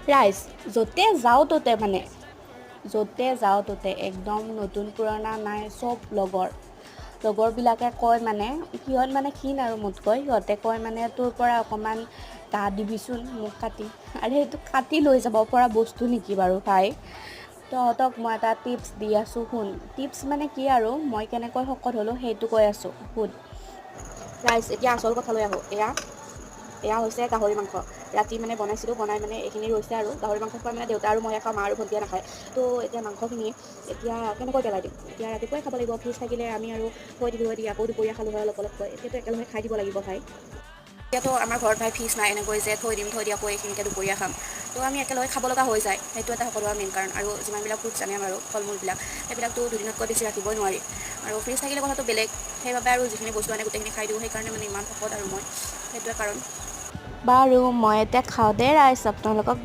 ৰাইজ য'তে যাওঁ ত'তে একদম নতুন পুৰণা নাই চব লগৰবিলাকে কয় মানে সিহঁত মানে ক্ষীণ আৰু মোতকৈ সিহঁতে কয় মানে তোৰ পৰা অকণমান গা দিবিচোন মোক কাটি আৰু সেইটো কাটি লৈ যাব পৰা বস্তু নেকি বাৰু ভাই তহঁতক মই এটা টিপছ দি আছোঁ শুন টিপছ মানে কি আৰু মই কেনেকৈ শকত হ'লোঁ সেইটো কৈ আছোঁ শুন ৰাইজ এতিয়া আচল কথালৈ আহোঁ এয়া হৈছে গাহৰি মাংস ৰাতি মানে বনাইছিলোঁ বনাই মানে এইখিনি ৰৈছে আৰু গাহৰি মাংস খোৱা মানে দেউতা আৰু মই খাওঁ মা আৰু ভণ্টিয়ে নাখায় তো এতিয়া মাংসখিনি এতিয়া কেনেকৈ পেলাই দিম এতিয়া ৰাতিপুৱাই খাব লাগিব ফ্ৰিজ থাকিলে আমি আৰু থৈ দিলোঁ দি আকৌ দুপৰীয়া খালোঁ হয় অলপকৈ এতিয়াতো একেলগে খাই দিব লাগিব ভাই এতিয়াতো আমাৰ ঘৰত ভাই ফ্ৰিজ নাই এনেকৈ যে থৈ দিম আকৌ এইখিনিকে দুপৰীয়া খাম তো আমি একেলগে খাব লগা হৈ যায় সেইটো এটা সকলোৰে মেইন কাৰণ আৰু যিমানবিলাক ফ্ৰুটছ আনে আৰু ফল মূলবিলাক সেইবিলাকতো দুদিনতকৈ বেছি ৰাখিবই নোৱাৰি আৰু ফ্ৰিজ থাকিলে কথাটো বেলেগ সেইবাবে আৰু যিখিনি বস্তু আনে গোটেইখিনি খাই দিওঁ সেইকাৰণে মানে ইমান শকত আৰু মই সেইটোৱে কাৰণ বাৰু মই এতিয়া খাওঁ দেই ৰাইজ আপোনালোকক